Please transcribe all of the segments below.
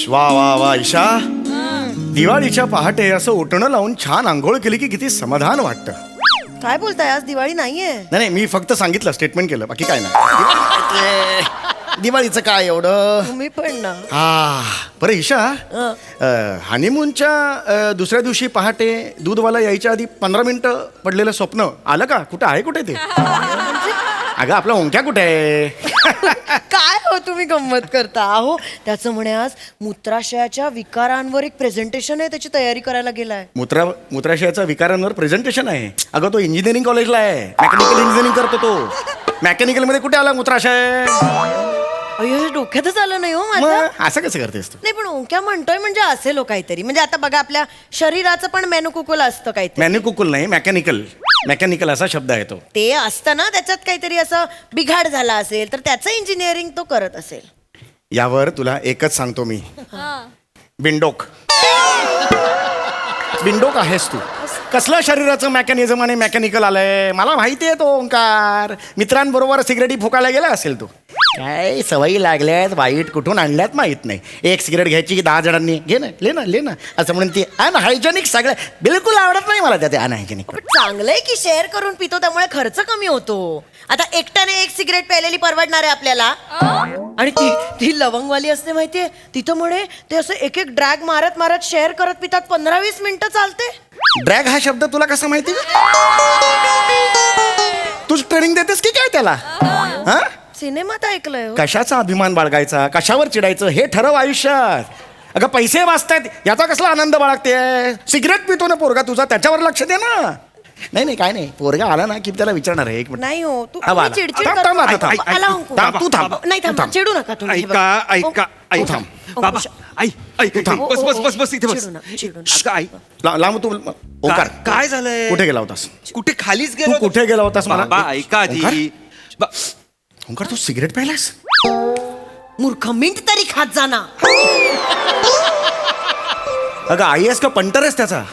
वा वा वा ईशा, दिवाळीच्या पहाटे असं ओटणं लावून छान आंघोळ केली की किती समाधान वाटतं. काय बोलताय, आज दिवाळी नाहीये. नाही मी फक्त सांगितलं, स्टेटमेंट केलं, बाकी काय नाही. दिवाळीचं काय एवढं. तुम्ही पण ना. बरं ईशा, हनीमूनच्या दुसऱ्या दिवशी पहाटे दूधवाला यायच्या आधी 15 मिनिटं पडलेलं स्वप्न आलं का? कुठं आहे, कुठे ते? अगं आपला ओंक्या कुठे आहे? काय हो तुम्ही गंमत करता. अहो त्याचं म्हणे आज मूत्राशयाच्या विकारांवर एक प्रेझेंटेशन आहे, त्याची तयारी करायला गेलाय. मूत्राशयाचा विकारांवर प्रेझेंटेशन आहे. अगं तो इंजिनिअरिंग कॉलेजला आहे, मेकॅनिकल इंजिनिअरिंग करतो तो. मेकॅनिकल मध्ये कुठे आला मूत्राशय? अय्यो, हे डोक्यातच आलं नाही हो माझ्या. असं कसं करतेस तू? नाही पण ओंक्या म्हणतोय म्हणजे असेल हो काहीतरी. म्हणजे आता बघा, आपल्या शरीराचं पण मेनुकुकुल असतं काहीतरी. मॅन्युकुकुल नाही, मेकॅनिकल असा शब्द आहे तो. ते असतं ना, त्याच्यात काहीतरी असं बिघाड झाला असेल तर त्याचं इंजिनिअरिंग तो करत असेल. यावर तुला एकच सांगतो मी, बिंडोक आहेस तू. कसलं शरीराचं मेकॅनिझम आणि मेकॅनिकल आलंय मला माहिती आहे. तो ओंकार मित्रांबरोबर सिगरेटी फुकायला गेला असेल. तो काय सवयी लागल्यात वाईट कुठून आणल्यात माहित नाही. एक सिगरेट घ्यायची की 10 जणांनी घे ना, ले ना असं म्हणून ती अनहायजेनिक सगळं बिलकुल आवडत नाही मला त्या अनहायजेनिक. चांगलंय की शेअर करून पितो, त्यामुळे खर्च कमी होतो. आता एकट्याने एक सिगरेट प्यायलेली परवडणार आहे आपल्याला. आणि ती लवंगवाली असते माहितीये, तिथं म्हणे ते असं एक एक ड्रॅग मारत मारत शेअर करत पितात. 15-20 मिनिटं चालते. ड्रॅग हा शब्द तुला कसा माहिती? तू ट्रेनिंग देतेस की काय त्याला? हा, सिनेमात ऐकलंय हो. कशाचा अभिमान बाळगायचा, कशावर चिडायचं हे ठरव आयुष्यात. अगं पैसे वाचतायत याचा कसला आनंद बाळगते? सिगरेट पितो ना पोरगा तुझा, त्याच्यावर लक्ष दे ना. नाही काय नाही, पोरगा आला ना की त्याला विचारणार आहे. एक मिनिट. नाही हो, तू हा, वाला. चिडचिड थांब, करतो. थांब, आता थांब. आला अंकु. तू थांब. नाही थांब, चिडू नका तुम्ही. ऐका थांब. बाबा, ऐक बस इथे बस. चिडू अगं, ऐक. लांब तू ओंकार, काय झालंय? कुठे गेला होतास? कुठे खालीच तू गेलो. कुठे गेला होतास मला? बाबा ऐका आधी. ओंकार? ओंकार, तू सिगरेट प्यायलास? मूर्ख, मिंट तरी खात जाना. अगं आई आहेस का पंटर आहेस त्याचा?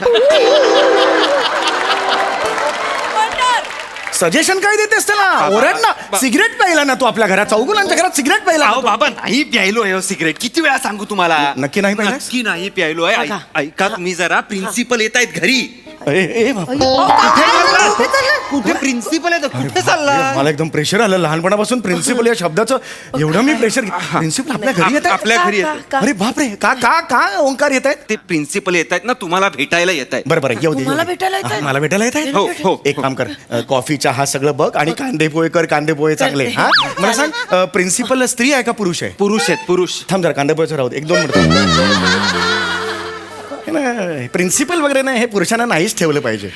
सजेशन काय देतेस त्याला? ओरड ना. सिगरेट प्यायला ना तू आपल्या घरात, चौगुलांच्या घरात सिगरेट प्यायला. अहो बाबा, नाही प्यायलोय सिगरेट. किती वेळा सांगू तुम्हाला? नक्की नाही प्यायलास? नक्की नाही प्यायलोय. ऐका तुम्ही जरा, प्रिन्सिपल येत आहेत घरी. कुठे प्रिन्सिपल आहे? कुठे चालला? मला एकदम प्रेशर आलं लहानपणापासून प्रिन्सिपल या शब्दाचं. एवढं मी प्रेशर. प्रिन्सिपल आपल्या घरी येत आपल्या घरी येत. अरे बापरे, का ओंकार येत आहेत? ते प्रिन्सिपल येत आहेत ना, तुम्हाला भेटायला येत आहेत. बरं येऊ दे. मला भेटायला येतायत? मला भेटायला येत आहेत. हो. एक काम कर, कॉफी चहा सगळं बघ आणि कांदे पोहे कर. कांदे पोहे चांगले. हा, मला सांग, प्रिन्सिपल स्त्री आहे का पुरुष आहे? पुरुष आहेत, पुरुष. थांब जरा, कांदे पोहेचं राहू दे, 1-2 मिनिटं. प्रिन्सिपल वगैरे नाही, हे पुरुषांना नाहीच ठेवलं पाहिजे.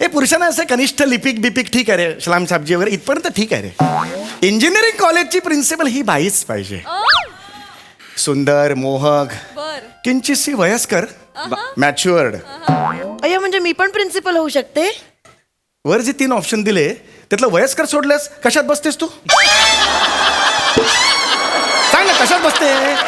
हे पुरुषांना असं कनिष्ठ लिपिक ठीक आहे रे, सलाम साहेबजी वगैरे इथपर्यंत ठीक आहे रे. इंजिनिअरिंग कॉलेजची प्रिन्सिपल ही बाईच पाहिजे. सुंदर, मोहक, किंचितशी वयस्कर, मॅच्युअर्ड. अय्या, म्हणजे मी पण प्रिन्सिपल होऊ शकते? वर जे 3 ऑप्शन दिले त्यातलं वयस्कर सोडल्यास कशात बसतेस तू? सांग ना, कशात बसते?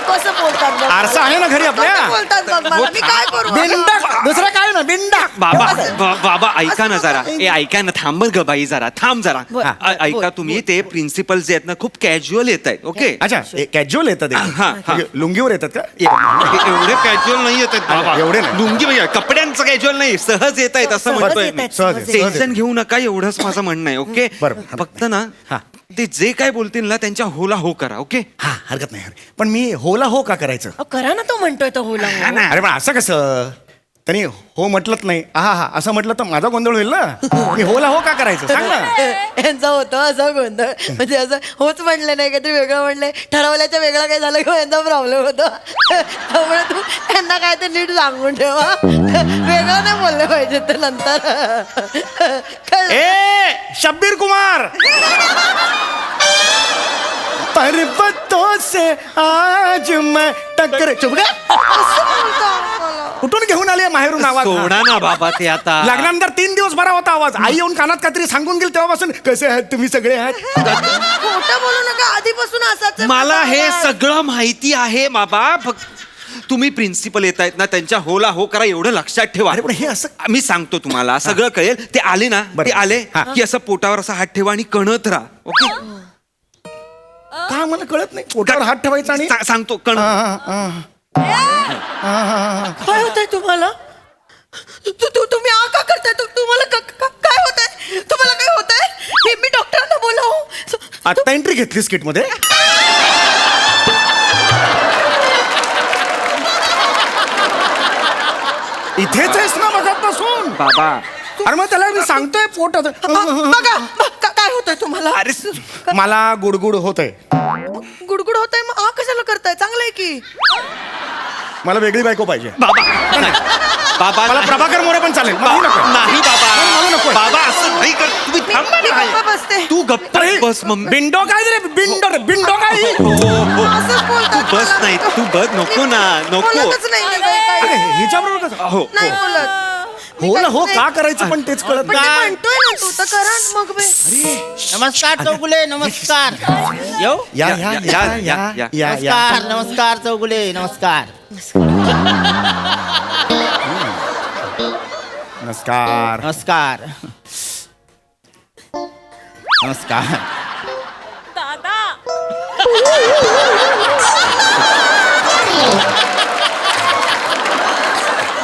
कसं बोलतात बघ. आरसा आहे ना घरी आपल्या? कसं बोलतात बघ मला. मी काय करू? बिंडा, दुसरा काय ना, बिंडा. बाबा ऐका ना जरा. ऐका ना, थांब ग बाई, जरा थांब जरा. ऐका तुम्ही, ते प्रिन्सिपल जे आहेत ना खूप कॅज्युअल येत आहेत. ओके, अच्छा, कॅज्युअल येतात हा, हा. म्हणजे लुंगीवर येतात का? एवढे कॅज्युअल नाही येत आहेत बाबा. एवढे नाही. लुंगी म्हणजे कपड्यांचं कॅज्युअल नाही, सहज येत आहेत असं सहज म्हणतोय येत मी. आहेत, सहज. टेन्शन घेऊ नका, एवढंच माझं म्हणणं आहे. ओके, बरं. फक्त ना ते जे काय बोलतील ना त्यांच्या होला हो करा. ओके, हा, हरकत नाही. पण मी होला हो का करायचं? अहो, करा ना, तो म्हणतोय तो होला हो. अरे पण असं कसं? त्यांनी हो म्हटलंच नाही, हा असं म्हटलं तर माझा गोंधळ होईल ना. मी होला हो का करायचं सांग ना. यांचा होतो असा गोंधळ. म्हणजे असं होच म्हणले नाही, काहीतरी वेगळं म्हणले, ठरवल्याच्या वेगळं काय झालं किंवा यांचा प्रॉब्लेम होतो. त्यामुळे तू यांना काय ते नीट सांगून ठेवा. वेगळं नाही बोललं पाहिजे तर नंतर. शब्बीर कुमार, पर्वतों से आज मैं टक्कर. चुप गा. कुठून घेऊन आली माहेरून आवाज? सोडा ना बाबा ते आता. लग्नानंतर 3 दिवस बरा होता आवाज. आई येऊन कानात काहीतरी सांगून गेली तेव्हापासून कसे आहात तुम्ही सगळे आहात. खोटं बोलू नका, आधीपासून असाच आहे मला माझा हे आवाज. सगळं माहिती आहे बाबा. तुम्ही प्रिन्सिपल येत आहेत ना, त्यांच्या होला हो करा, एवढं लक्षात ठेवा. अरे पण हे असं मी सांगतो तुम्हाला, सगळं कळेल. ते आले ना, बरं. ते आले हा. की असं पोटावर असा हात ठेवा आणि कणत राहा. ओके, का का मला कळत नाही पोटावर हात ठेवायचा आणि सांगतो कण काय होतंय तुम्हाला तुम्ही आ का करताय तुम्हाला काय होतंय तुम्हाला काय होतंय मी डॉक्टरांना बोलावू आता एंट्री घेतलीस किट मध्ये इथेच आहेस ना मगापासून बाबा अरे मग त्याला मी सांगतोय पोटात बघा काय होतंय तुम्हाला अरे मला गुडगुड होतंय गुडगुड होतंय मग आ कशाला करताय चांगलं आहे की मला वेगळी बायको पाहिजे बाबा नाही. बाबा मला प्रभाकर मोरे पण चालेल मला ही नको. नाही बाबा मला नको. बाबा असं नाही कर तुम्ही थांबा मी ना. गप्प बसते. तू गप्प बस मम्मी बिंडो काय रे बिंडो रे बिंडो काय असंच बोलतात तू बस मला. नाही तू बस नको ना नको बोलतच नाही मी काही. अरे हिच्याबरोबर कसं? हो नाही बोलत हो ना हो का करायचं पण तेच कळत पण ते नाही. म्हणतोय ना तू तर करा ना मग बे. नमस्कार चौगुले नमस्कार येऊ या या या या या या नमस्कार नमस्कार चौगुले नमस्कार नमस्कार नमस्कार नमस्कार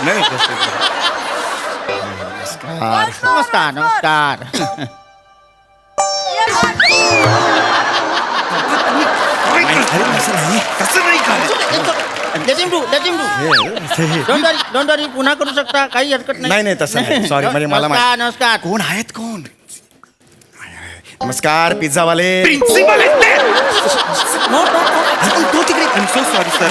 नाही नमस्कार नमस्कार नमस्कार कसं नाही करायचं डोंट वरी पुन्हा करू शकता काही हरकत नाही, नाही, तसं नाही. Sorry, म्हणजे मला नमस्कार नमस्कार कोण आहेत कोण नमस्कार पिझ्झावाले प्रिन्सिपल तो तिकडे so sorry sir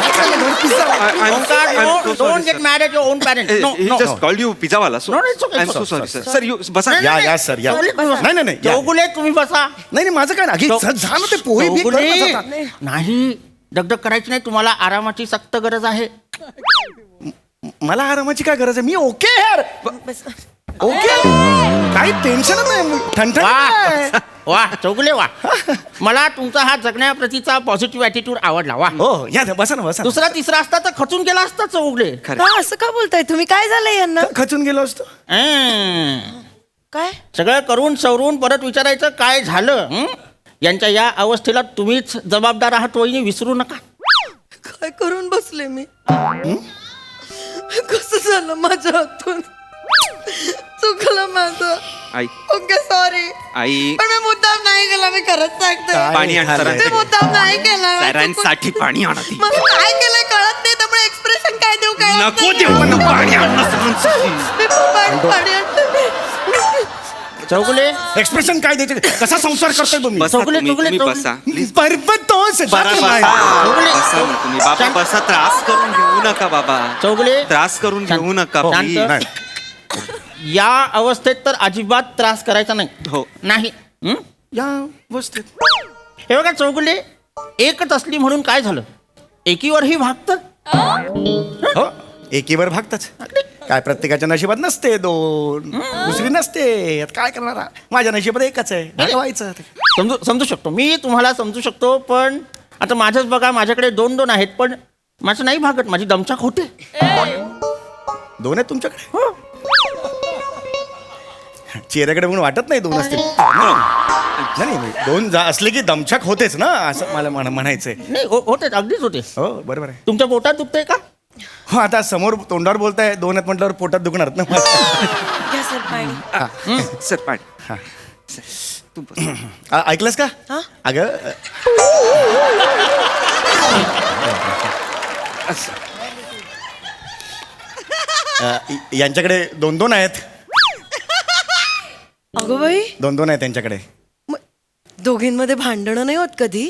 don't get mad at your own parents no no just called you पिझ्झावाला so No, no, it's okay, I am it's so okay, sorry it's sir okay. Sir you बसा या या sir या नाही नाही नाही या. चौगुले तुम्ही बसा नाही नाही माझं काय नाही जा ना ते पोहे बी कर ना चौगुले जरा. नाही दगदग करायची नाही तुम्हाला आरामाची सक्त गरज आहे मला आरामाची काय गरज आहे मी ओके यार ओके काही टेन्शनच नाही ठणठण वा वा चौगुले वा मला तुमचा हा जगण्याप्रतीचा पॉझिटिव्ह ॲटिट्यूड आवडला वा हो या ना, बसा ना बसा ना. दुसरा तिसरा असता तर खचून गेला असता चौगुले खरं का असं का बोलताय तुम्ही काय झालंय यांना खचून गेलो असतो काय सगळं करून सवरून परत विचारायचं काय झालं हं? यांच्या या अवस्थेला तुम्हीच जबाबदार आहात वहिनी विसरू नका काय करून बसले मी कसं झालं माझ्या हातून चुकलं माझं आई ओके सॉरी आई पण मी मुद्दाम नाही केला मी खरंच सांगते पाणी आण झालंय? मी मुद्दाम नाही केला सरांसाठी पाणी आणा ती. मला काय केलंय कळत नाही त्यामुळे एक्सप्रेशन काय देऊ काय नको देऊ पण पाणी आण ना सरांसाठी. पाणी आणते. चौगुले एक्सप्रेशन काय द्यायचे कसा संसार करतोय तुम्ही बसा चौगुले, तुम्ही चौगुले, तुम्ही चौगुले. बसा प्लीज बरबत तोच बरा चौगुले. बसा ना तुम्ही बाबा बसा त्रास करून घेऊ नका बाबा चौगुले त्रास करून घेऊ नका शांत. please. नाही या अवस्थेत तर अजिबात त्रास करायचा नाही हो नाही हं? या वस्तीत हे बघा चौगुले एकच असली म्हणून काय झालं एकीवरही भागतं हो एकीवर भागतच काय प्रत्येकाच्या नशिबात नसते दोन दुसरी नसते आता काय करणार माझ्या नशिबात एकच आहे भागवायचं समजू शकतो मी तुम्हाला समजू शकतो पण आता माझंच बघा माझ्याकडे दोन दोन आहेत पण माझं नाही भागत माझी दमछाक होते दोन आहेत तुमच्याकडे हो चेहऱ्याकडे म्हणून वाटत नाही दोन असतील नाही नाही, दोन असले की दमछाक होतेच ना असं मला म्हणायचंय नाही होते अगदीच होते हो बरोबर आहे तुमच्या पोटात दुखतंय का हो आता समोर तोंडावर बोलताय दोन आहेत म्हटल्यावर पोटात दुखणार ना घ्या सर पाणी सर पाणी हा. सर, तू बस. ऐकलंस का हा? अगं यांच्याकडे दोन दोन आहेत अगं बाई दोन दोन आहेत त्यांच्याकडे मग दोघींमध्ये भांडणं नाही होत कधी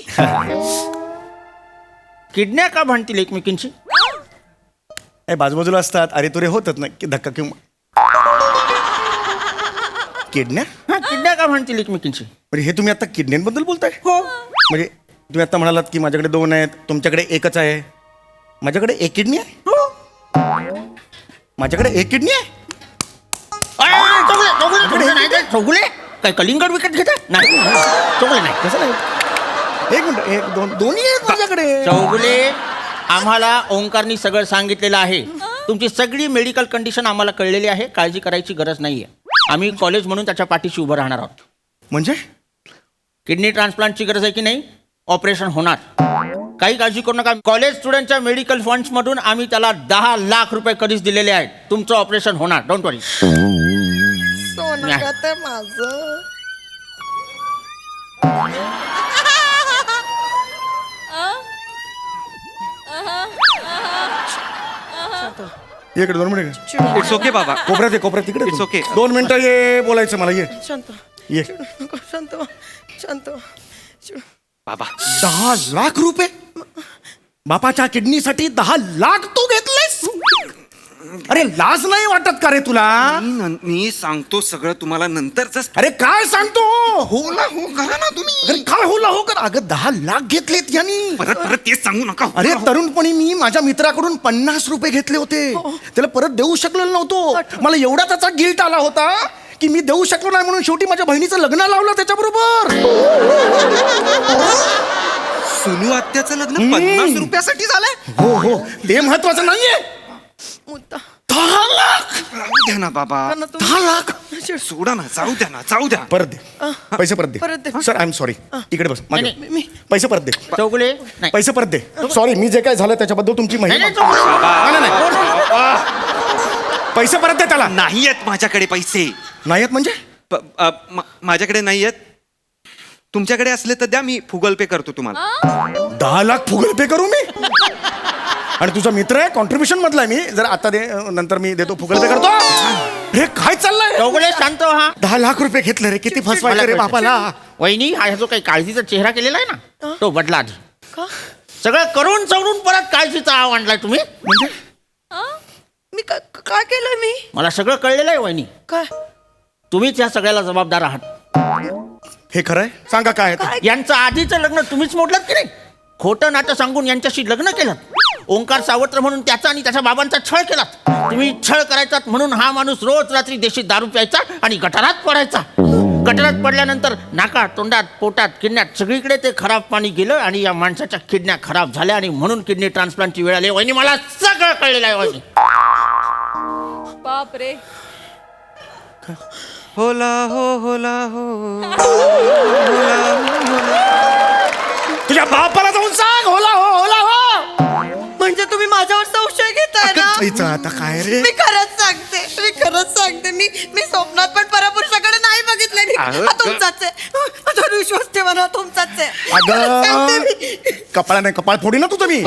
किडन्या का भांडतील एकमेकींची ए बाजूबाजूला असतात अरे तुरे होतात ना की धक्का किंवा किडण्या हा किडन्या का भांडतील एकमेकींची म्हणजे हे तुम्ही आता किडण्यांबद्दल बोलताय हो म्हणजे तुम्ही आता म्हणालात की माझ्याकडे दोन आहेत तुमच्याकडे एकच आहे माझ्याकडे एक किडनी आहे हो माझ्याकडे एक किडनी आहे चौगुले नाही काय चौगुले काय कलिंगड विकत घेता नाही चौगुले नाही कसं नाही एक मिनिट एक दोन दोन्ही आहेत माझ्याकडे चौगुले आम्हाला ओंकारनी सगळं सांगितलेलं आहे तुमची सगळी मेडिकल कंडिशन आम्हाला कळलेली आहे काळजी करायची गरज नाहीये आम्ही कॉलेज म्हणून त्याच्या पाठीशी उभं राहणार आहोत म्हणजे किडनी ट्रान्सप्लांटची गरज आहे की नाही ऑपरेशन होणार. काही काळजी करू नका. कॉलेज स्टुडंटच्या मेडिकल फंड्स मधून आम्ही त्याला 10 लाख रुपये कधीच दिलेले आहेत. तुमचं ऑपरेशन होणार, डोंट वरी. सोनं खातं माझं. इकडे 2 मिनिट इट्स ओके बाबा. कोपऱ्यात तिकडे It's okay. 2 मिनिटं ये बोलायचं मला ये शांत ये. नको, शांत व्हा, शांत व्हा. बाबा 10 लाख रुपये बापाच्या किडनीसाठी 10 लाख तू घेतलेस? अरे लाज नाही वाटत का रे तुला? मी सांगतो सगळं तुम्हाला नंतरच. अरे काय सांगतो? होला हो करा ना तुम्ही. अरे काय होला हो कर? अगं 10 लाख घेतलेत यांनी. परत परत तेच सांगू नका. अरे तरुणपणी मी माझ्या मित्राकडून 50 रुपये घेतले होते. त्याला परत देऊ शकलेलो नव्हतो. मला एवढा त्याचा गिल्ट आला होता की मी देऊ शकलो नाही म्हणून शेवटी माझ्या बहिणीचं लग्न लावलं त्याच्याबरोबर. सोनू आत्याचं लग्न 50 रुपयासाठी झालंय. हो हो ते महत्वाचं नाहीये. मुद्दा 10 लाख राहू द्या ना बाबा. 10 लाख सोडा ना, जाऊ द्या ना, जाऊ द्या. परत दे पैसे परत परत दे. दे. Sir I am sorry. इकडे बस मागे. नाही, पैसे परत दे. चौगुले नाही. पैसे परत दे. सॉरी मी जे काय झालं त्याच्याबद्दल तुमची नाही, महिमा. नाही, चौगुले. नाही, नाही. पैसे परत दे त्याला. नाही आहेत माझ्याकडे पैसे. नाही आहेत म्हणजे? माझ्याकडे नाही आहेत. तुमच्याकडे असले तर द्या, मी गुगल पे करतो तुम्हाला. 10 लाख गुगल पे करू मी? आणि तुझा मित्र आहे कॉन्ट्रीब्युशन मधला आहे मी. जर आता दे नंतर मी देतो गुगल पे करतो. हे काय चाललंय? चौगुले शांत व्हा. 10 लाख रुपये घेतले रे. किती फसवायचं रे बापाला. वहिनी हा जो काही काळजीचा चेहरा केलेला आहे ना तो बदला आधी. का? सगळं करून चवरून परत काळजीचा आव आणलाय तुम्ही. म्हणजे मी काय केलं मी? मला सगळं कळलेलं आहे वहिनी. काय तुम्हीच या सगळ्याला जबाबदार आहात. हे खरंय? सांगा काय आहे ते. यांचं आधीचं लग्न तुम्हीच मोडलं की नाही? खोटं नाटं सांगून यांच्याशी लग्न केलं. ओंकार सावत्र म्हणून त्याचा आणि त्याच्या बाबांचा छळ केला. तुम्ही छळ करायचात म्हणून हा माणूस रोज रात्री देशी दारू प्यायचा आणि गटारात पडायचा. गटारात पडल्यानंतर नाका तोंडात पोटात किडण्यात सगळीकडे ते खराब पाणी गेलं आणि या माणसाच्या किडन्या खराब झाल्या आणि म्हणून किडनी ट्रान्सप्लांटची वेळ आली. वहिनी मला सगळं कळलेलं आहे वहिनी. बाप रे. होला हो होला हो. तुझ्या बापाला जाऊन सांग होला हो होला हो. म्हणजे तुम्ही माझ्यावर संशय घेताय ना? इथं आता काय रे? मी खरंच सांगते मी स्वप्नात पण परपुरुषाकडे नाही बघितले. हा तुमचाच आहे. माझ्यावर विश्वास ठेवा ना, तुमचाच आहे. खरंच सांगते अगं मी. कपाळा नाही कपाळ फोडी ना तुझं मी.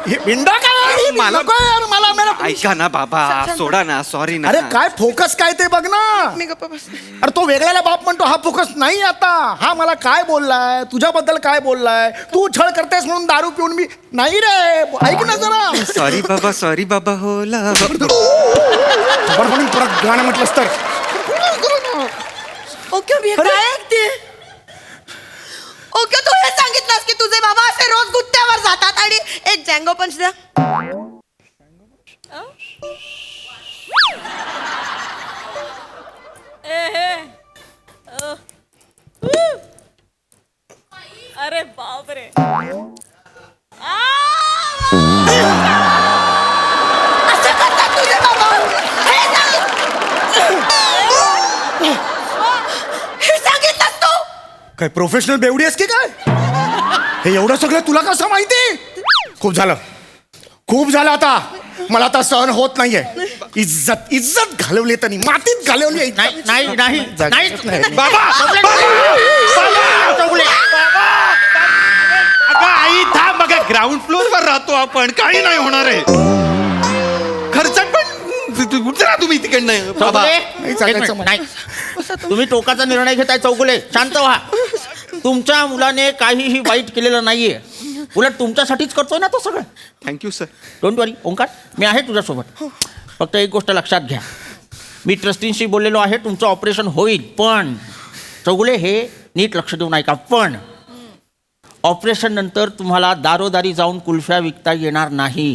हे बिंडा काय? मला- नको यार, मला ऐका ना बाबा, सोडा ना, सॉरी ना. अरे काय फोकस काय ते बघ ना. मी गप्पा बसते. अरे तो वेगळ्याला बाप म्हणतो हा फोकस नाही आता. हा मला काय बोललाय तुझ्याबद्दल काय बोललाय? तू छळ करतेस म्हणून दारू पिऊन मी नाही रे. ऐक ना जरा. सॉरी बाबा होला. बरं म्हणून परत गाणं म्हटलंस तर. ओके मी काय ऐकते? ओके तू हे सांगितलंस की तुझे बाबा असे रोज गुत्त्यावर जातात आणि एक जँगो पंच द्या. अरे बाप रे. असं करतात तुझे बाबा. हे सांगितलंस तू? काय प्रोफेशनल बेवडी आहेस की काय? हे एवढं सगळं तुला कसं माहिती? खूप झालं आता. मला आता सहन होत नाहीये. इज्जत घालवली त्यांनी, मातीत घालवली. नाही नाही नाही नाही. बाबा चौगुले. अगं आई थांब. बघा ग्राउंड फ्लोअर वर राहतो आपण, काही नाही होणार आहे. खर्च पण उतरा तुम्ही तिकडनं बाबा. चौगुले, नाही एक चालायचं मिनिट, नाही. तुम्ही टोकाचा निर्णय घेताय चौगुले. शांत व्हा. तुमच्या मुलाने काहीही वाईट केलेलं नाहीये. उलट तुमच्यासाठीच करतोय ना तो सगळं. Thank you sir. डोंट वरी ओंकार, मी आहे तुझ्यासोबत. फक्त एक गोष्ट लक्षात घ्या. मी ट्रस्टींशी बोललेलो आहे, तुमचं ऑपरेशन होईल. पण चौगुले हे नीट लक्ष देऊन ऐका. पण ऑपरेशन नंतर तुम्हाला दारोदारी जाऊन कुल्फ्या विकता येणार नाही.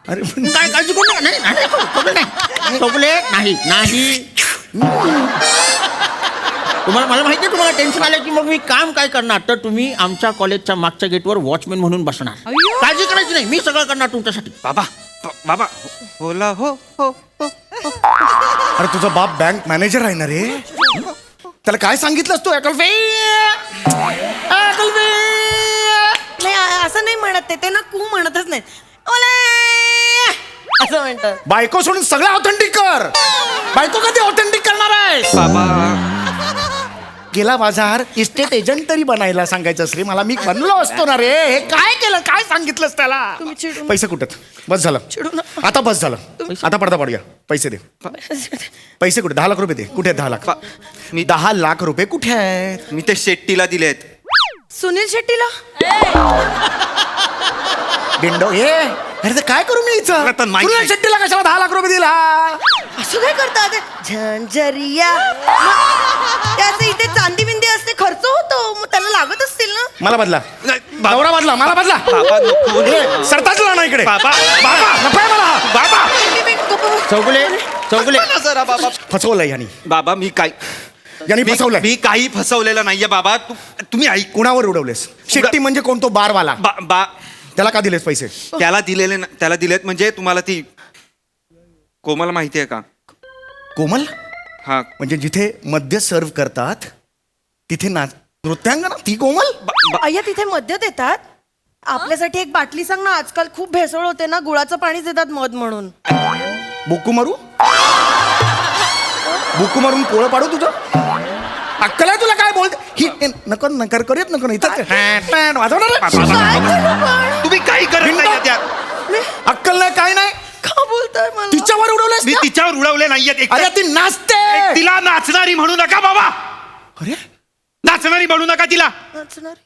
अरे काय काळजी करू नका. नाही नाही चौगुले नाही. चौगुले नाही नाही. तुम्हाला मला माहिती आहे तुम्हाला टेन्शन आलं की मग मी काम काय करणार. तर तुम्ही आमच्या कॉलेजच्या मागच्या गेटवर वॉचमॅन म्हणून बसणार. काळजी करायची नाही, मी सगळं करणार तुमच्यासाठी. बाबा होला हो हो. अरे तुझा बाप बँक मॅनेजर आहे ना रे. त्याला काय सांगितलंस तू अकल्फे? अकल्फे! नाही असं नाही म्हणत ते ना कू म्हणतच नाही ओले असं म्हणतात. बायको सोडून सगळं ऑथेंटिक कर. बायको कधी ऑथेंटिक करणार आहे? बाबा गेला बाजार इस्टेट एजंट तरी बनायला सांगायचं रे मला. मी बनलो असतो ना रे. हे काय केलं? काय सांगितलंस त्याला? तुम्ही चिडू नका. पैसे कुठेत? बस झालं. चिडू नका. आता बस झालं. आता पडदा पडूया. पैसे दे. पैसे कुठे? 10 लाख रुपये दे. कुठे आहेत 10 लाख? मी 10 लाख रुपये कुठे आहेत? मी ते शेट्टीला दिलेत. सुनील शेट्टीला डिंडो हे अरे ते काय करू मी इथं? मला तर माहिती सुनील नाही. शेट्टीला कशाला 10 लाख रुपये दिला? असं काय करतात झंझरिया त्याचं इथे चांदी बिंदी असते खर्च होतो मग त्याला लागत असतील ना. मला बदला. नाही, बाबा. नवरा बदला. मला बदला. बाबा नको. ए, सरताजला ना इकडे. बाबा बाबा नको आहे मला. बाबा चौगुले जरा बाबा. फसवलंय यांनी. बाबा मी काय यांनी मी फसवलंय. मी काही फसवलेलं नाहीये बाबा. तुम्ही ऐक. कुणावर उडवलेस? शेट्टी म्हणजे कोण? तो बारवाला. त्याला का दिलेस पैसे? त्याला दिलेत म्हणजे तुम्हाला ती कोमल माहिती आहे का? कोमल हा म्हणजे जिथे मद्य सर्व करतात तिथे नृत्यांगना ती कोमल? अय्या तिथे मद्य देतात. आपल्यासाठी एक बाटली सांग ना. आजकाल खूप भेसळ होते ना. गुळाचं पाणी देतात मध म्हणून. बुक्कू मारू? बुक्कू मारून पोळं पाडू तुझं? अक्कल आहे तुला? काय बोलते ही? नको नकर करूयात नको इथं वाजवणार आहे? तुम्ही काही करत नाही त्यात. अक्कल नाही काय नाही. का बोलताय मला? तिच्यावर उडवलेस मी ना? तिच्यावर उडवले नाहीयेत. अरे ती नाचते. तिला नाचणारी म्हणू नका बाबा. अरे नाचणारी म्हणू नका तिला. नाचणारी.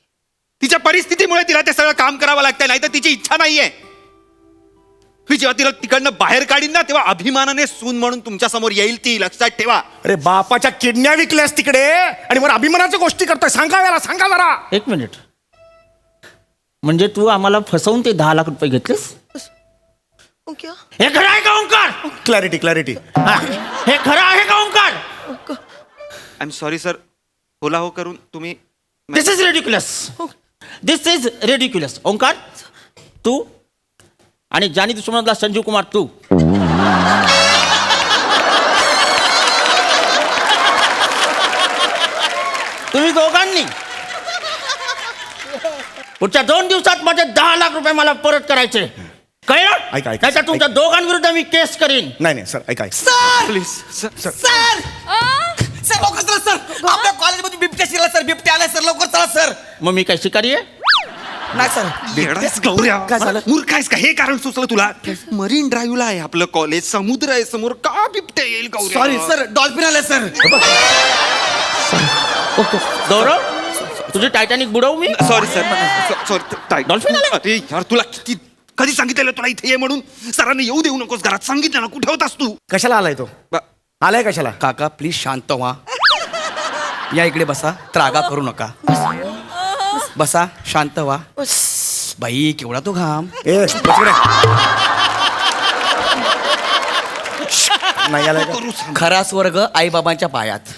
तिच्या परिस्थितीमुळे तिला ते सगळं काम करावं लागतंय. नाही तर तिची इच्छा नाहीये. मी जेव्हा तिला तिकडनं बाहेर काढीन ना तेव्हा अभिमानाने सून म्हणून तुमच्या समोर येईल ती. लक्षात ठेवा. अरे बापाच्या किडन्या विकल्यास तिकडे आणि वर अभिमानाच्या गोष्टी करतोय. सांगा याला. सांगा जरा. एक मिनिट. म्हणजे तू आम्हाला फसवून ते 10 लाख रुपये घेतलेस? ओके. हे खरं आहे का ओंकार? Clarity clarity. हा. हे खरं आहे का Omkar? I am sorry sir. होला हो करून तुम्ही this is ridiculous. This is ridiculous. Omkar तू आणि जानी दुश्मनातला संजीव कुमार तू तुम्ही दोघांनी पुढच्या 2 दिवसात माझे 10 लाख रुपये मला परत करायचे. कळलं? ऐका, ऐका. नाही तर तुमच्या दोघांविरुद्ध मी केस करीन. नाही नाही सर ऐका. प्लीज सर सर लवकर चला सर. आपल्या कॉलेजमध्ये बिबट्या शिरला सर. बिबट्या आलाय सर. लवकर चला सर. मग मी काय शिकारी आहे? नाही सर. येडायस गौऱ्या. काय झालं? मूर्ख आहेस का? हे कारण सुचलं तुला? मरीन ड्राईव्हला आहे आपलं कॉलेज. समुद्र आहे समोर. का बिबट्या येईल गौऱ्या? Sorry sir. डॉल्फिन आलाय सर. गौरव तुझी टायटॅनिक बुडवू मी? Sorry sir. सॉरी. डॉल्फिन आलं? अरे यार तुला किती कधी सांगितलेलं तुला इथे ये म्हणून? सरांनी येऊ देऊ नकोस घरात. सांगितलं ना. कुठे होतास तू? कशाला आलाय तो? आलाय कशाला? काका प्लीज शांत व्हा. या इकडे बसा. त्रागा करू नका. बसा शांत व्हा. बाई केवढा तो घाम. ए बस इकडे. नाही आलाय का? खरा स्वर्ग आई बाबांच्या पायात.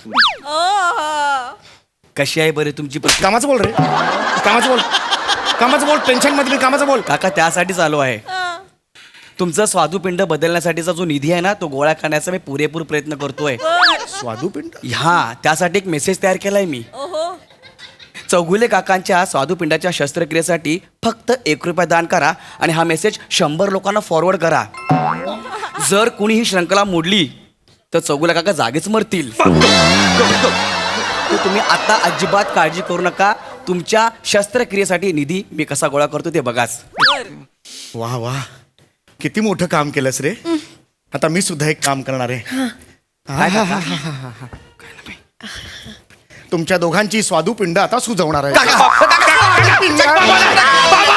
कशी आहे बरे तुमची परिस्थिती? कामाचं बोल रे. कामाचं बोल. कामाचं बोल. टेन्शन मध्ये मी कामाचं बोल. काका त्यासाठीच आलो आहे. तुमचं स्वादुपिंड बदलण्यासाठीचा जो निधी आहे ना तो गोळा करण्याचा मी पुरेपूर प्रयत्न करतोय. स्वादुपिंड? हा त्यासाठी एक मेसेज तयार केलाय मी. चौगुले काकांच्या स्वादुपिंडाच्या शस्त्रक्रियेसाठी फक्त 1 रुपया दान करा आणि हा मेसेज 100 लोकांना फॉरवर्ड करा. जर कुणी ही श्रृंखला मोडली तर चौगुले काका जागेच मरतील. तर तुम्ही आता अजिबात काळजी करू नका. तुमच्या शस्त्रक्रियेसाठी निधी मी कसा गोळा करतो ते बघाच. वा वा किती मोठं काम केलंस रे. आता मी सुद्धा एक काम करणार आहे. तुमच्या दोघांची स्वादुपिंड आता सुजवणार आहे. बाबा